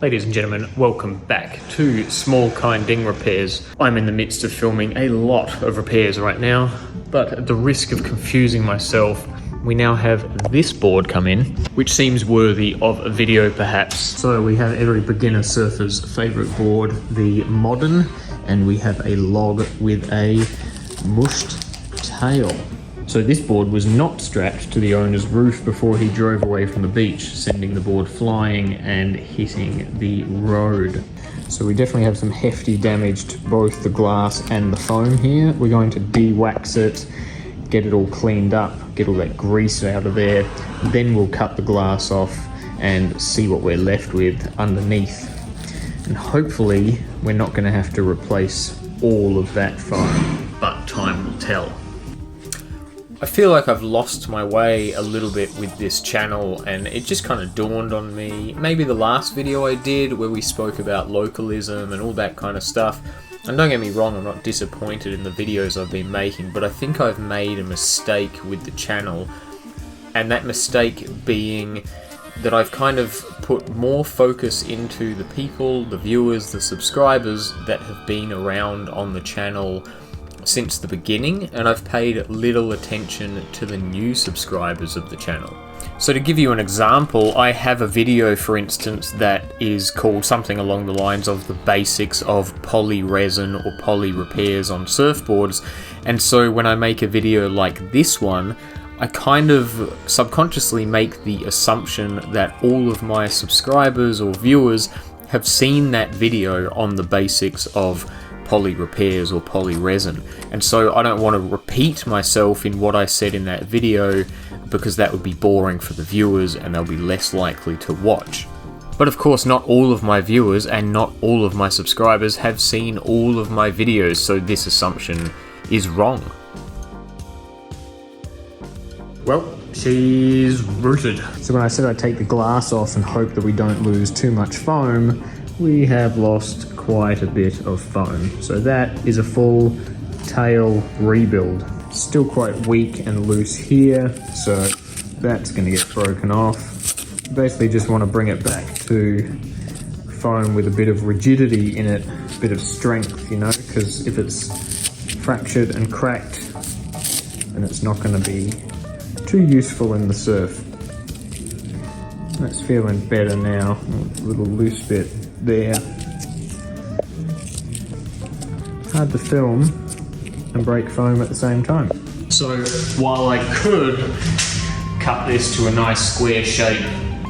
Ladies and gentlemen, welcome back to Small Kind Ding Repairs. I'm in the midst of filming a lot of repairs right now, but at the risk of confusing myself, we now have this board come in, which seems worthy of a video perhaps. So we have every beginner surfer's favorite board, the Modern, and we have a log with a mushed tail. So this board was not strapped to the owner's roof before he drove away from the beach, sending the board flying and hitting the road. So we definitely have some hefty damage to both the glass and the foam here. We're going to de-wax it, get it all cleaned up, get all that grease out of there. Then we'll cut the glass off and see what we're left with underneath. And hopefully we're not going to have to replace all of that foam, but time will tell. I feel like I've lost my way a little bit with this channel, and it just kind of dawned on me, maybe the last video I did where we spoke about localism and all that kind of stuff. And don't get me wrong, I'm not disappointed in the videos I've been making, but I think I've made a mistake with the channel, and that mistake being that I've kind of put more focus into the people, the viewers, the subscribers that have been around on the channel since the beginning, and I've paid little attention to the new subscribers of the channel. So to give you an example, I have a video, for instance, that is called something along the lines of the basics of poly resin or poly repairs on surfboards, and so when I make a video like this one, I kind of subconsciously make the assumption that all of my subscribers or viewers have seen that video on the basics of poly repairs or poly resin, and so I don't want to repeat myself in what I said in that video because that would be boring for the viewers and they'll be less likely to watch. But of course not all of my viewers and not all of my subscribers have seen all of my videos, so this assumption is wrong. Well, she's rooted. So when I said I'd take the glass off and hope that we don't lose too much foam, we have lost quite a bit of foam. So that is a full tail rebuild. Still quite weak and loose here, so that's going to get broken off. Basically just want to bring it back to foam with a bit of rigidity in it, a bit of strength, you know, because if it's fractured and cracked, then it's not going to be too useful in the surf. That's feeling better now. A little loose bit there. Hard to film and break foam at the same time. So while I could cut this to a nice square shape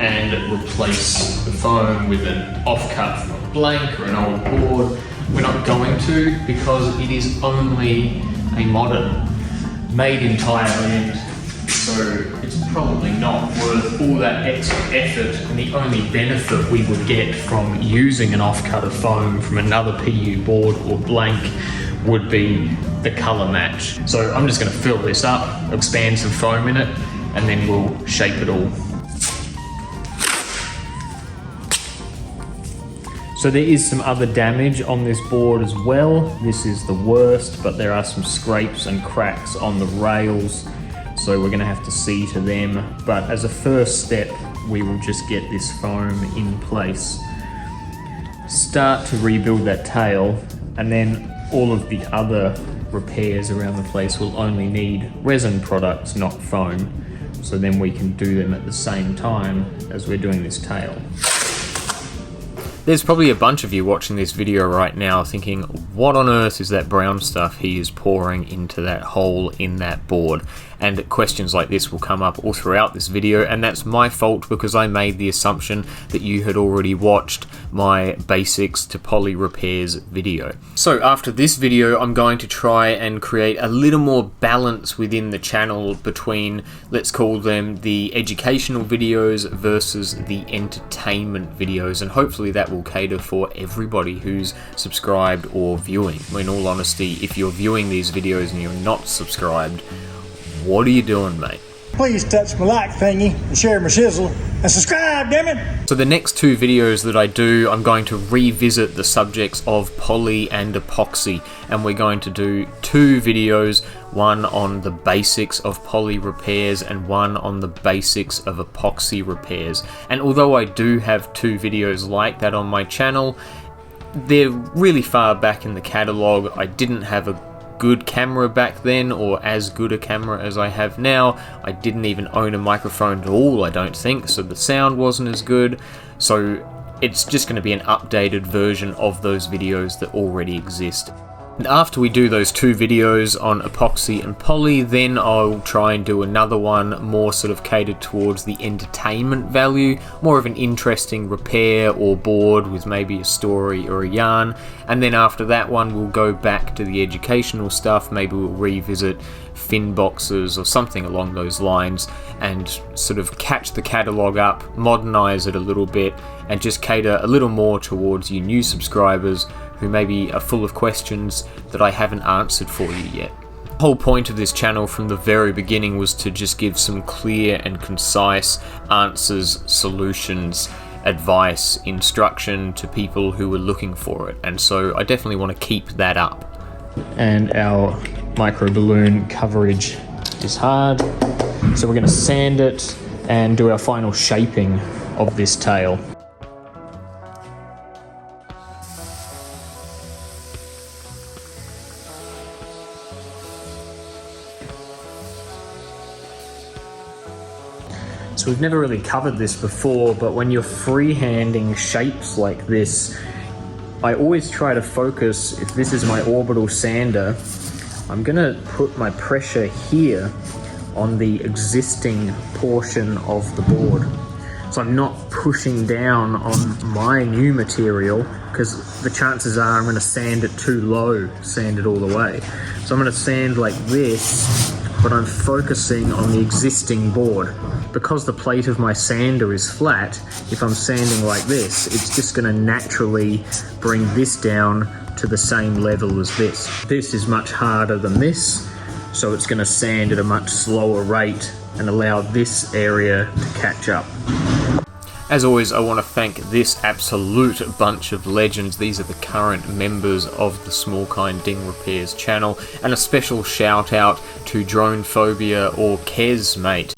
and replace the foam with an offcut from a blank or an old board, we're not going to, because it is only a Modern, made in Thailand, so it's probably not worth all that extra effort, and the only benefit we would get from using an offcut of foam from another PU board or blank would be the colour match. So I'm just going to fill this up, expand some foam in it, and then we'll shape it all. So there is some other damage on this board as well. This is the worst, but there are some scrapes and cracks on the rails, so we're going to have to see to them. But as a first step, we will just get this foam in place, start to rebuild that tail, and then all of the other repairs around the place will only need resin products, not foam. So then we can do them at the same time as we're doing this tail. There's probably a bunch of you watching this video right now thinking, what on earth is that brown stuff he is pouring into that hole in that board? And questions like this will come up all throughout this video, and that's my fault because I made the assumption that you had already watched my basics to poly repairs video. So after this video, I'm going to try and create a little more balance within the channel between, let's call them the educational videos versus the entertainment videos, and hopefully that will cater for everybody who's subscribed or viewing. In all honesty, if you're viewing these videos and you're not subscribed, what are you doing, mate? please touch my like thingy and share my shizzle and subscribe, damn it. So the next two videos that I do, I'm going to revisit the subjects of poly and epoxy, and we're going to do two videos, one on the basics of poly repairs and one on the basics of epoxy repairs. And although I do have two videos like that on my channel, they're really far back in the catalogue. I didn't have a good camera back then, or as good a camera as I have now. I didn't even own a microphone at all, I don't think, so the sound wasn't as good. So it's just going to be an updated version of those videos that already exist. And after we do those two videos on epoxy and poly, then I'll try and do another one more sort of catered towards the entertainment value, more of an interesting repair or board with maybe a story or a yarn. And then after that one, we'll go back to the educational stuff. Maybe we'll revisit fin boxes or something along those lines, and sort of catch the catalogue up, modernize it a little bit, and just cater a little more towards you new subscribers who maybe are full of questions that I haven't answered for you yet. The whole point of this channel from the very beginning was to just give some clear and concise answers, solutions, advice, instruction to people who were looking for it, and so I definitely want to keep that up. And our micro balloon coverage is hard, so we're going to sand it and do our final shaping of this tail. So we've never really covered this before, but when you're freehanding shapes like this, I always try to focus, if this is my orbital sander, I'm gonna put my pressure here on the existing portion of the board. So I'm not pushing down on my new material, because the chances are I'm gonna sand it too low, sand it all the way. So I'm gonna sand like this, but I'm focusing on the existing board. Because the plate of my sander is flat, if I'm sanding like this, it's just going to naturally bring this down to the same level as this. This is much harder than this, so it's going to sand at a much slower rate and allow this area to catch up. As always, I want to thank this absolute bunch of legends. These are the current members of the Small Kind Ding Repairs channel, and a special shout out to Drone Phobia or Kez, mate.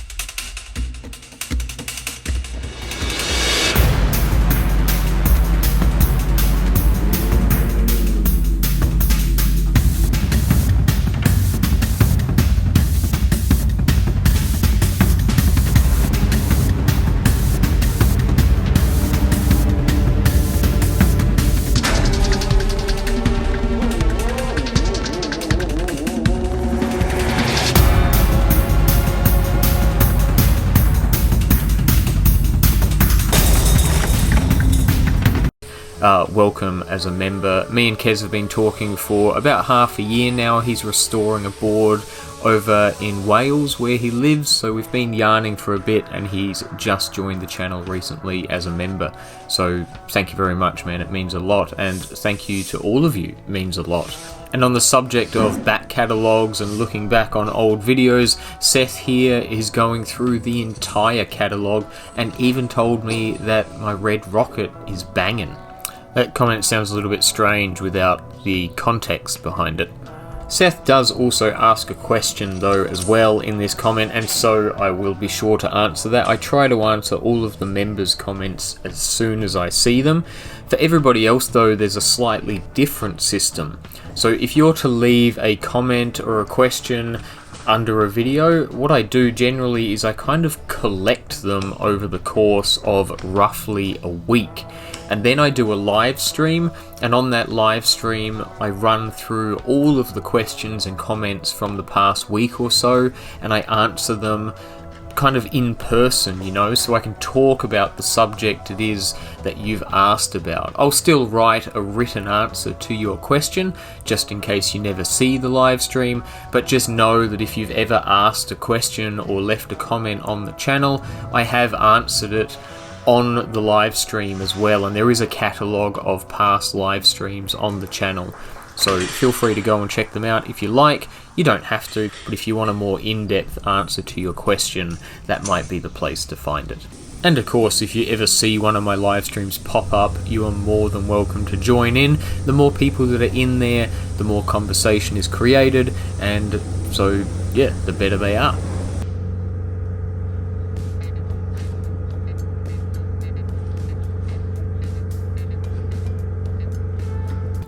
Welcome as a member. Me and Kez have been talking for about half a year now. He's restoring a board over in Wales where he lives, so we've been yarning for a bit, and he's just joined the channel recently as a member. So thank you very much, man, it means a lot, and thank you to all of you, it means a lot. And on the subject of back catalogues and looking back on old videos, Seth here is going through the entire catalogue and even told me that my red rocket is banging. That comment sounds a little bit strange without the context behind it. Seth does also ask a question though as well in this comment, and so I will be sure to answer that. I try to answer all of the members' comments as soon as I see them. For everybody else though, there's a slightly different system. So if you're to leave a comment or a question under a video, what I do generally is I kind of collect them over the course of roughly a week. And then I do a live stream, and on that live stream I run through all of the questions and comments from the past week or so, and I answer them kind of in person, you know, so I can talk about the subject it is that you've asked about. I'll still write a written answer to your question, just in case you never see the live stream, but just know that if you've ever asked a question or left a comment on the channel, I have answered it on the live stream as well, and there is a catalogue of past live streams on the channel. So feel free to go and check them out if you like. You don't have to, but if you want a more in-depth answer to your question, that might be the place to find it. And of course, if you ever see one of my live streams pop up, you are more than welcome to join in. The more people that are in there, the more conversation is created, and so yeah, the better they are.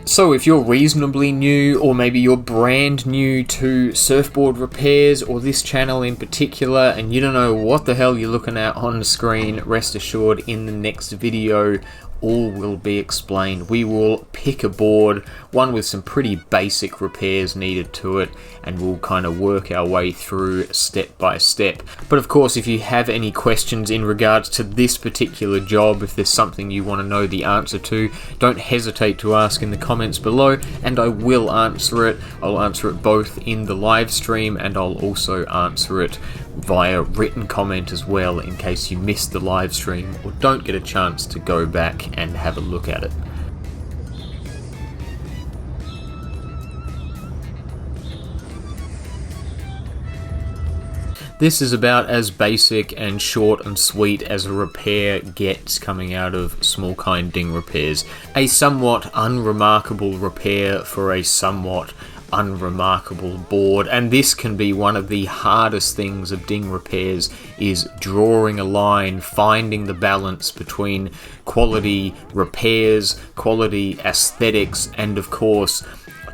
So if you're reasonably new, or maybe you're brand new to surfboard repairs or this channel in particular, and you don't know what the hell you're looking at on the screen, rest assured in the next video all will be explained. We will pick a board, one with some pretty basic repairs needed to it, and we'll kind of work our way through step by step. But of course, if you have any questions in regards to this particular job, if there's something you want to know the answer to, don't hesitate to ask in the comments below, and I will answer it. I'll answer it both in the live stream, and I'll also answer it via written comment as well, in case you missed the live stream or don't get a chance to go back and have a look at it. This is about as basic and short and sweet as a repair gets coming out of Small Kind Ding Repairs. A somewhat unremarkable repair for a somewhat unremarkable board, and this can be one of the hardest things of ding repairs, is drawing a line, finding the balance between quality repairs, quality aesthetics, and of course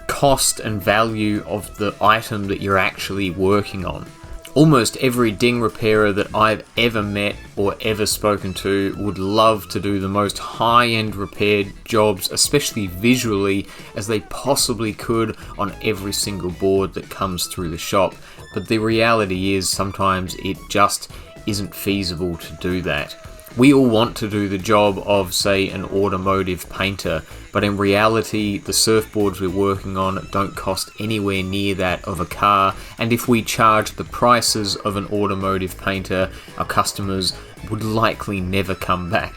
cost and value of the item that you're actually working on. Almost every ding repairer that I've ever met or ever spoken to would love to do the most high-end repair jobs, especially visually, as they possibly could on every single board that comes through the shop. But the reality is sometimes it just isn't feasible to do that. We all want to do the job of, say, an automotive painter, but in reality, the surfboards we're working on don't cost anywhere near that of a car, and if we charge the prices of an automotive painter, our customers would likely never come back.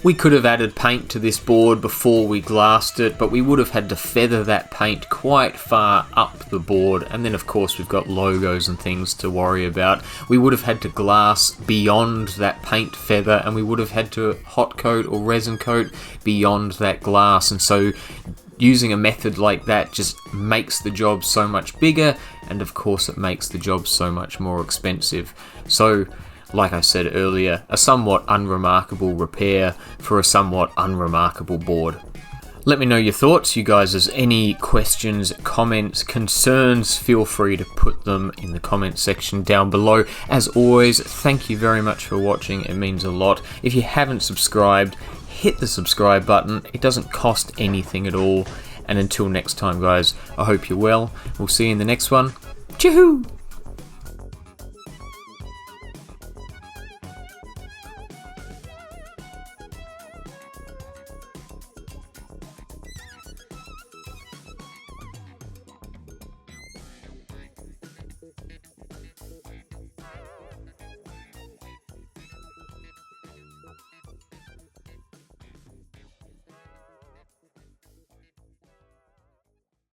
We could have added paint to this board before we glassed it, but we would have had to feather that paint quite far up the board, and then of course we've got logos and things to worry about. We would have had to glass beyond that paint feather, and we would have had to hot coat or resin coat beyond that glass, and so using a method like that just makes the job so much bigger, and of course it makes the job so much more expensive. So like I said earlier, a somewhat unremarkable repair for a somewhat unremarkable board. Let me know your thoughts. You guys, as any questions, comments, concerns, feel free to put them in the comment section down below. As always, thank you very much for watching. It means a lot. If you haven't subscribed, hit the subscribe button. It doesn't cost anything at all. And until next time, guys, I hope you're well. We'll see you in the next one. Choo-hoo!